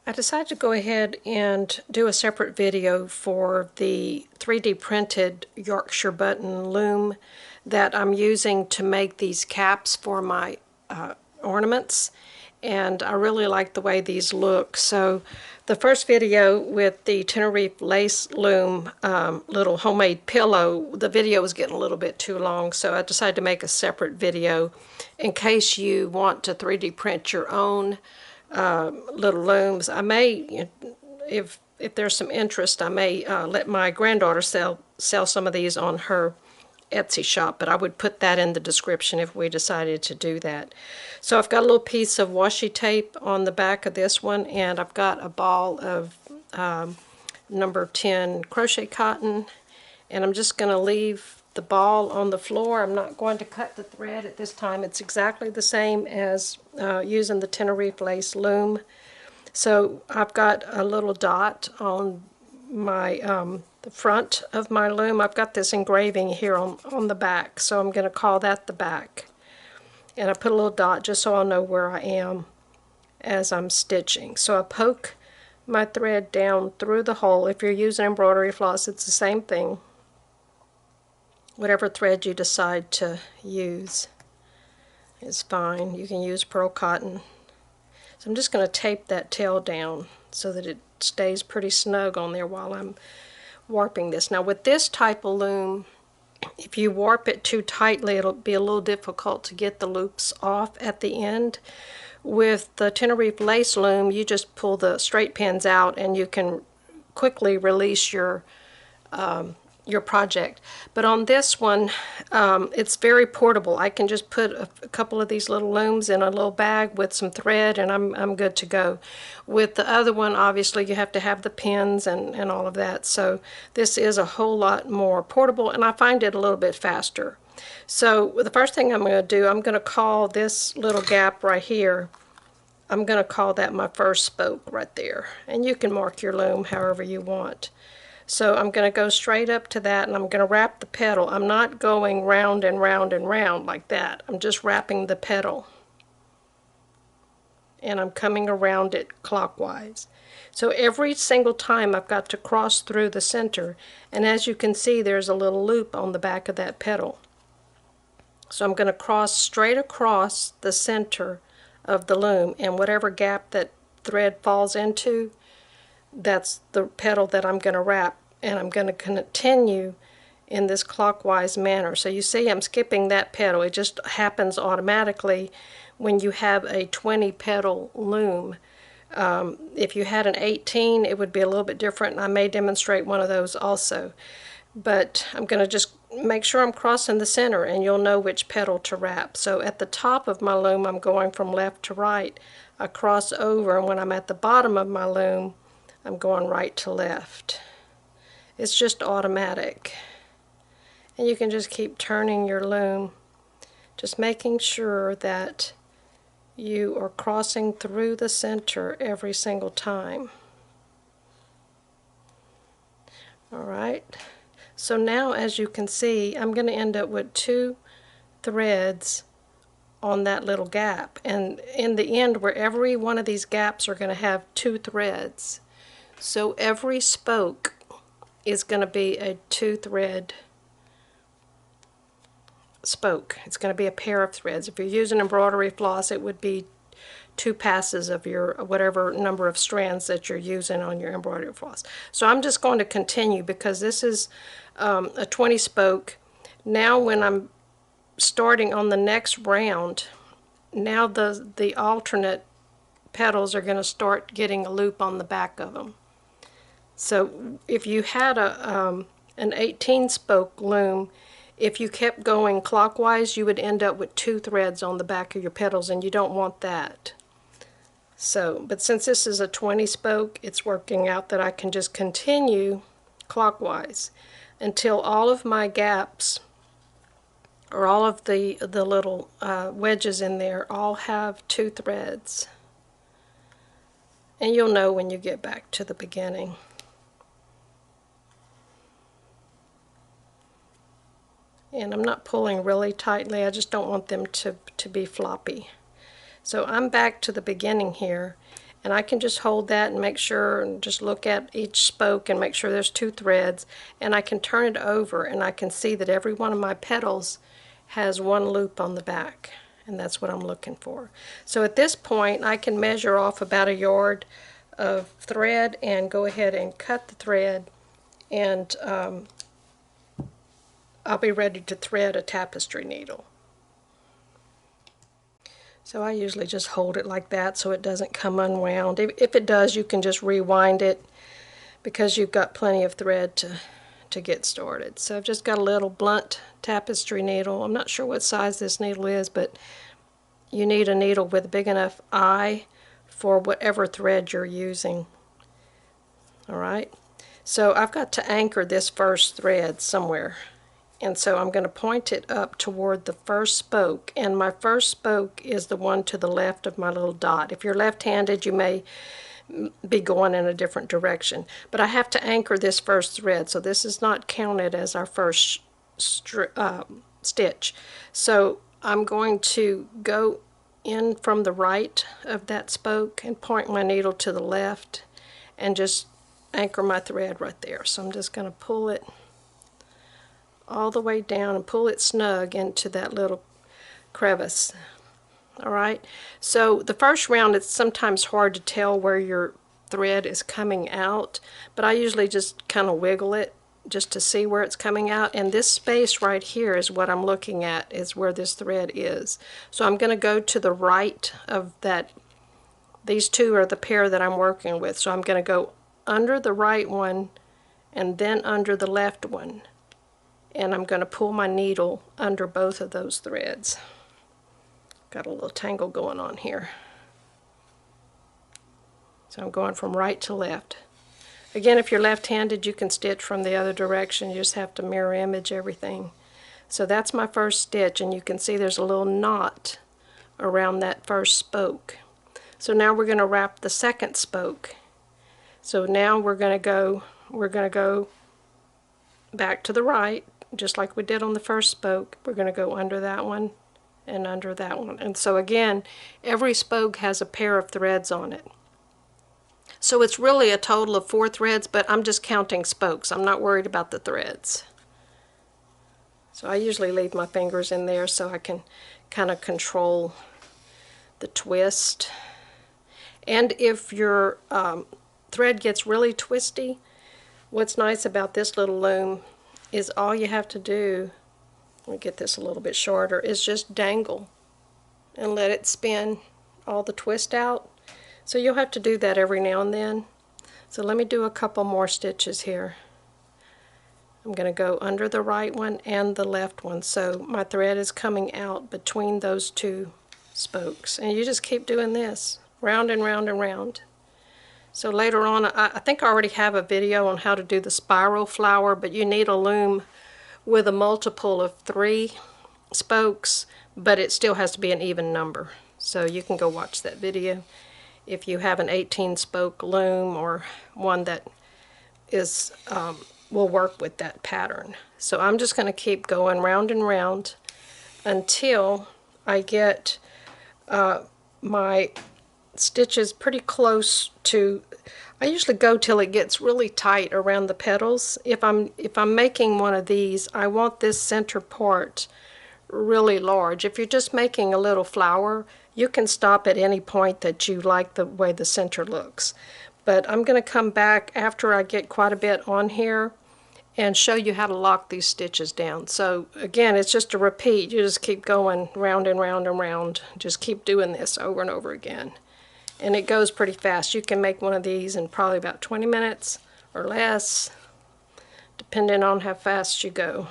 I decided to go ahead and do a separate video for the 3D printed Yorkshire button loom that I'm using to make these caps for my ornaments, and I really like the way these look. So the first video with the Tenerife lace loom little homemade pillow, the video was getting a little bit too long, so I decided to make a separate video in case you want to 3D print your own little looms. I may, if there's some interest, I may let my granddaughter sell some of these on her Etsy shop, but I would put that in the description if we decided to do that. So I've got a little piece of washi tape on the back of this one, and I've got a ball of number 10 crochet cotton, and I'm just going to leave the ball on the floor. I'm not going to cut the thread at this time. It's exactly the same as using the Tenerife lace loom. So I've got a little dot on my the front of my loom. I've got this engraving here on the back, so I'm going to call that the back. And I put a little dot just so I'll know where I am as I'm stitching. So I poke my thread down through the hole. If you're using embroidery floss, it's the same thing. Whatever thread you decide to use is fine. You can use pearl cotton. So I'm just going to tape that tail down so that it stays pretty snug on there while I'm warping this. Now with this type of loom, if you warp it too tightly, it'll be a little difficult to get the loops off at the end. With the Tenerife lace loom, you just pull the straight pins out and you can quickly release your project. But on this one, it's very portable. I can just put a couple of these little looms in a little bag with some thread, and I'm good to go. With the other one, obviously you have to have the pins and all of that, so this is a whole lot more portable, and I find it a little bit faster. So the first thing I'm going to do, I'm going to call this little gap right here, I'm going to call that my first spoke right there, and you can mark your loom however you want. So I'm going to go straight up to that, and I'm going to wrap the petal. I'm not going round and round and round like that. I'm just wrapping the petal. And I'm coming around it clockwise. So every single time I've got to cross through the center, and as you can see, there's a little loop on the back of that petal. So I'm going to cross straight across the center of the loom, and whatever gap that thread falls into, that's the petal that I'm going to wrap, and I'm going to continue in this clockwise manner. So you see I'm skipping that petal. It just happens automatically when you have a 20 petal loom. If you had an 18, it would be a little bit different, and I may demonstrate one of those also. But I'm going to just make sure I'm crossing the center, and you'll know which petal to wrap. So at the top of my loom, I'm going from left to right. I cross over, and when I'm at the bottom of my loom, I'm going right to left. It's just automatic. And you can just keep turning your loom, just making sure that you are crossing through the center every single time. Alright, so now as you can see, I'm going to end up with 2 threads on that little gap. And in the end, where every one of these gaps are going to have 2 threads. So every spoke is going to be a 2-thread spoke. It's going to be a pair of threads. If you're using embroidery floss, it would be 2 passes of your whatever number of strands that you're using on your embroidery floss. So I'm just going to continue because this is a 20 spoke. Now when I'm starting on the next round, now the alternate petals are going to start getting a loop on the back of them. So if you had an 18 spoke loom, if you kept going clockwise, you would end up with 2 threads on the back of your petals, and you don't want that. So, but since this is a 20 spoke, it's working out that I can just continue clockwise until all of my gaps, or all of the little wedges in there, all have 2 threads. And you'll know when you get back to the beginning. And I'm not pulling really tightly, I just don't want them to be floppy. So I'm back to the beginning here, And I can just hold that and make sure, and just look at each spoke and make sure there's 2 threads, and I can turn it over and I can see that every one of my petals has 1 loop on the back, and that's what I'm looking for. So at this point I can measure off about 1 yard of thread and go ahead and cut the thread, and I'll be ready to thread a tapestry needle. So I usually just hold it like that so it doesn't come unwound. If it does, you can just rewind it because you've got plenty of thread to get started. So I've just got a little blunt tapestry needle. I'm not sure what size this needle is, but you need a needle with a big enough eye for whatever thread you're using. Alright, so I've got to anchor this first thread somewhere. And so I'm going to point it up toward the first spoke, and my first spoke is the one to the left of my little dot. If you're left-handed, you may be going in a different direction. But I have to anchor this first thread, so this is not counted as our first stitch. So I'm going to go in from the right of that spoke and point my needle to the left and just anchor my thread right there. So I'm just going to pull it all the way down and pull it snug into that little crevice. Alright, so the first round it's sometimes hard to tell where your thread is coming out, but I usually just kind of wiggle it just to see where it's coming out, and this space right here is what I'm looking at, is where this thread is. So I'm going to go to the right of that. These 2 are the pair that I'm working with, so I'm going to go under the right one and then under the left one, and I'm going to pull my needle under both of those threads. Got a little tangle going on here. So I'm going from right to left. Again, if you're left-handed, you can stitch from the other direction. You just have to mirror image everything. So that's my first stitch, and you can see there's a little knot around that first spoke. So now we're going to wrap the second spoke. So now we're going to go back to the right, just like we did on the first spoke. We're going to go under that one and under that one. And so again, every spoke has a pair of threads on it. So it's really a total of 4 threads, but I'm just counting spokes. I'm not worried about the threads. So I usually leave my fingers in there so I can kind of control the twist. And if your thread gets really twisty, what's nice about this little loom is all you have to do, let me get this a little bit shorter, is just dangle and let it spin all the twist out. So you'll have to do that every now and then. So let me do a couple more stitches here. I'm going to go under the right one and the left one, so my thread is coming out between those 2 spokes. And you just keep doing this, round and round and round. So later on, I think I already have a video on how to do the spiral flower, but you need a loom with a multiple of 3 spokes, but it still has to be an even number. So you can go watch that video if you have an 18 spoke loom or one that is will work with that pattern. So I'm just going to keep going round and round until I get my stitches pretty close to, I usually go till it gets really tight around the petals. If I'm making one of these, I want this center part really large. If you're just making a little flower, you can stop at any point that you like the way the center looks. But I'm going to come back after I get quite a bit on here and show you how to lock these stitches down. So again, it's just a repeat. You just keep going round and round and round. Just keep doing this over and over again. And it goes pretty fast. You can make one of these in probably about 20 minutes or less, depending on how fast you go.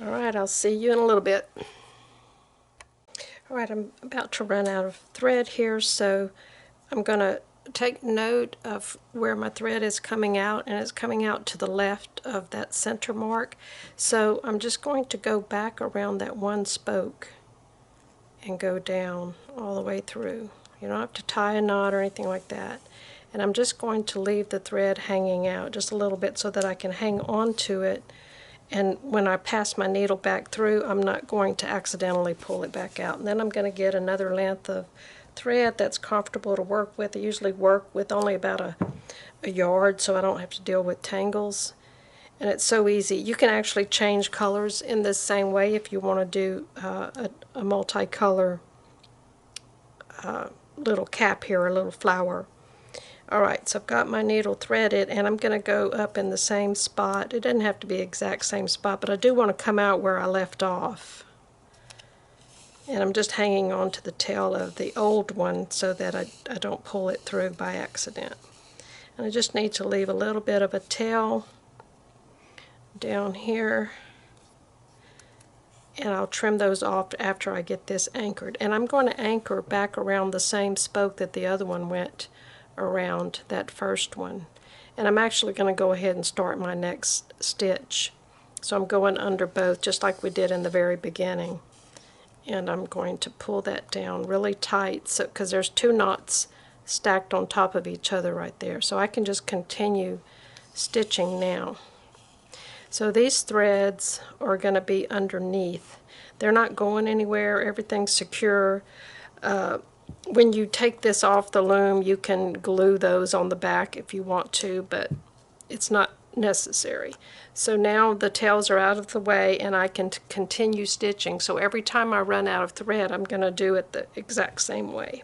Alright, I'll see you in a little bit. Alright, I'm about to run out of thread here, so I'm going to take note of where my thread is coming out, and it's coming out to the left of that center mark. So I'm just going to go back around that 1 spoke and go down all the way through. You don't have to tie a knot or anything like that. And I'm just going to leave the thread hanging out just a little bit so that I can hang on to it And when I pass my needle back through, I'm not going to accidentally pull it back out. And then I'm going to get another length of thread that's comfortable to work with. I usually work with only about a yard, so I don't have to deal with tangles. And it's so easy. You can actually change colors in this same way if you want to do a multicolor little cap here, a little flower. Alright, so I've got my needle threaded, and I'm going to go up in the same spot. It doesn't have to be exact same spot, but I do want to come out where I left off. And I'm just hanging on to the tail of the old one so that I don't pull it through by accident. And I just need to leave a little bit of a tail down here, and I'll trim those off after I get this anchored. And I'm going to anchor back around the same spoke that the other one went around, that first one. And I'm actually going to go ahead and start my next stitch. So I'm going under both, just like we did in the very beginning. And I'm going to pull that down really tight, so because there's two knots stacked on top of each other right there. So I can just continue stitching now. So these threads are going to be underneath. They're not going anywhere. Everything's secure. When you take this off the loom, you can glue those on the back if you want to, but it's not necessary. So now the tails are out of the way, and I can continue stitching. So every time I run out of thread, I'm going to do it the exact same way.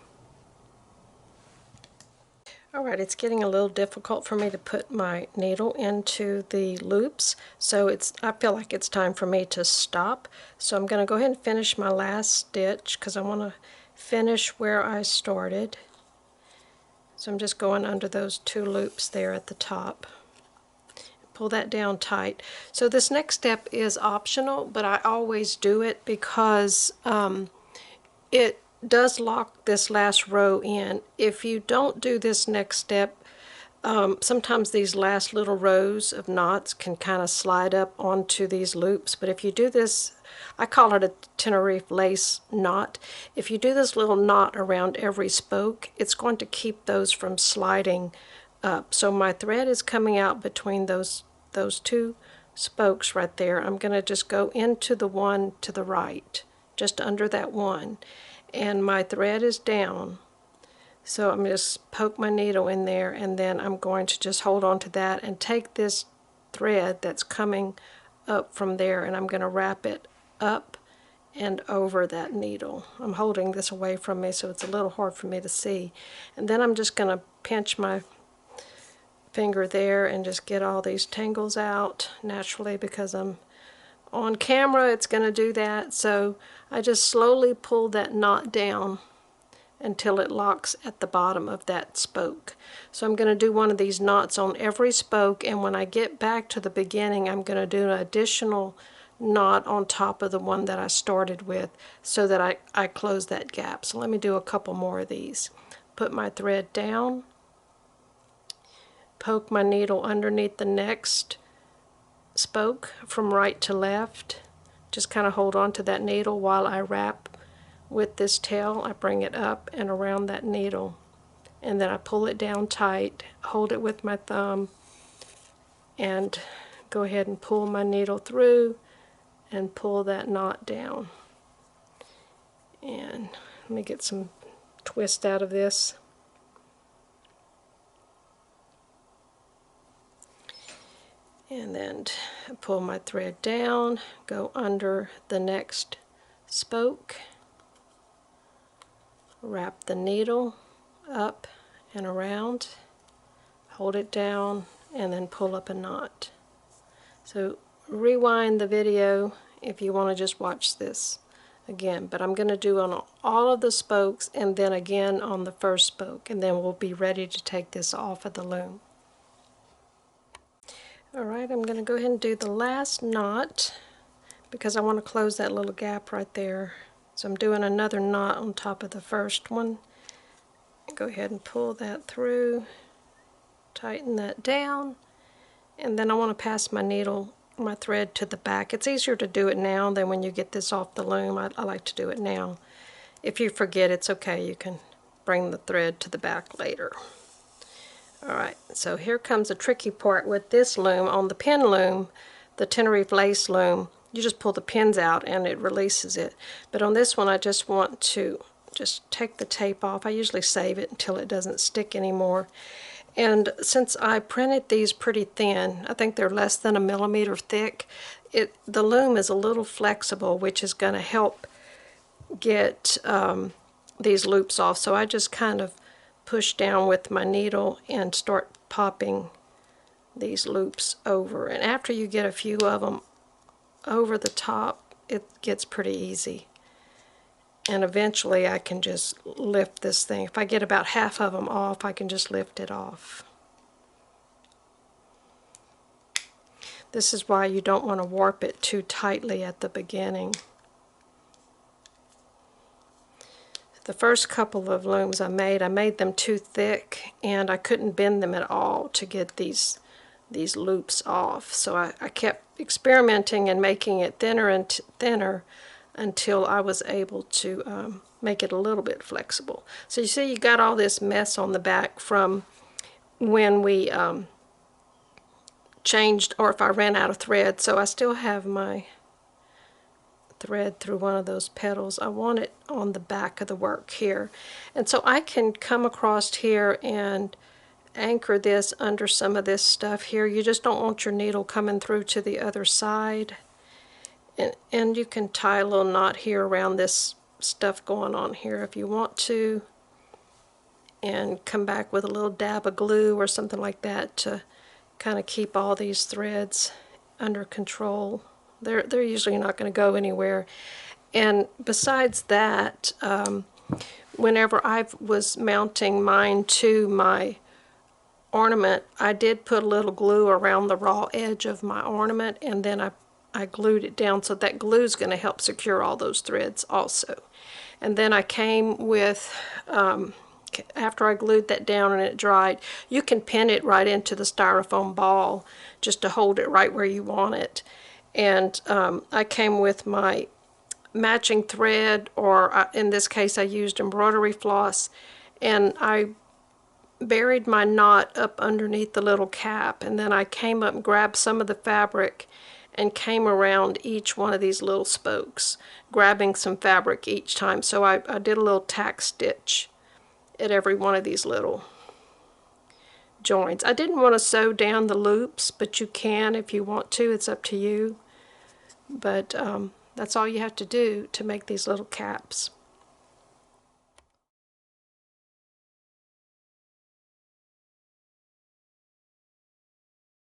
Alright, it's getting a little difficult for me to put my needle into the loops, so I feel like it's time for me to stop. So I'm going to go ahead and finish my last stitch because I want to finish where I started. So I'm just going under those two loops there at the top. Pull that down tight. So this next step is optional, but I always do it because it does lock this last row in. If you don't do this next step, sometimes these last little rows of knots can kind of slide up onto these loops, but if you do this, I call it a Tenerife lace knot. If you do this little knot around every spoke, it's going to keep those from sliding up. So my thread is coming out between those two spokes right there. I'm going to just go into the one to the right, just under that one, and my thread is down. So I'm just poke my needle in there, and then I'm going to just hold on to that and take this thread that's coming up from there, and I'm going to wrap it up and over that needle. I'm holding this away from me so it's a little hard for me to see. And then I'm just going to pinch my finger there and just get all these tangles out naturally, because I'm on camera it's going to do that. So I just slowly pull that knot down until it locks at the bottom of that spoke. So I'm going to do one of these knots on every spoke, and when I get back to the beginning I'm going to do an additional knot on top of the one that I started with so that I close that gap. So let me do a couple more of these. Put my thread down, poke my needle underneath the next spoke from right to left, just kind of hold on to that needle while I wrap with this tail. I bring it up and around that needle, and then I pull it down tight, hold it with my thumb, and go ahead and pull my needle through and pull that knot down. And let me get some twist out of this. And then pull my thread down, go under the next spoke, wrap the needle up and around, hold it down, and then pull up a knot. So rewind the video if you want to just watch this again, but I'm going to do on all of the spokes and then again on the first spoke, and then we'll be ready to take this off of the loom. Alright, I'm going to go ahead and do the last knot because I want to close that little gap right there. So I'm doing another knot on top of the first one. Go ahead and pull that through, tighten that down, and then I want to pass my needle, my thread to the back. It's easier to do it now than when you get this off the loom. I like to do it now. If you forget, it's okay. You can bring the thread to the back later. Alright, so here comes the tricky part with this loom. On the pin loom, the Tenerife lace loom, you just pull the pins out and it releases it. But on this one, I just want to just take the tape off. I usually save it until it doesn't stick anymore. And since I printed these pretty thin, I think they're less than 1 millimeter thick, the loom is a little flexible, which is going to help get these loops off. So I just kind of push down with my needle and start popping these loops over. And after you get a few of them over the top, it gets pretty easy. And eventually I can just lift this thing. If I get about half of them off, I can just lift it off. This is why you don't want to warp it too tightly at the beginning. The first couple of looms I made them too thick, and I couldn't bend them at all to get these loops off. So I kept experimenting and making it thinner and thinner until I was able to make it a little bit flexible. So you see you got all this mess on the back from when we changed, or if I ran out of thread. So I still have my thread through one of those petals. I want it on the back of the work here. And so I can come across here and anchor this under some of this stuff here. You just don't want your needle coming through to the other side. And you can tie a little knot here around this stuff going on here if you want to, and come back with a little dab of glue or something like that to kind of keep all these threads under control. They're usually not going to go anywhere. And besides that, whenever I was mounting mine to my ornament, I did put a little glue around the raw edge of my ornament, and then I glued it down, so that glue is going to help secure all those threads also. And then I came with, after I glued that down and it dried, you can pin it right into the styrofoam ball just to hold it right where you want it. And I came with my matching thread, or in this case I used embroidery floss, and I buried my knot up underneath the little cap, and then I came up and grabbed some of the fabric and came around each one of these little spokes, grabbing some fabric each time. So I did a little tack stitch at every one of these little joints. I didn't want to sew down the loops, but you can if you want to. It's up to you. But that's all you have to do to make these little caps.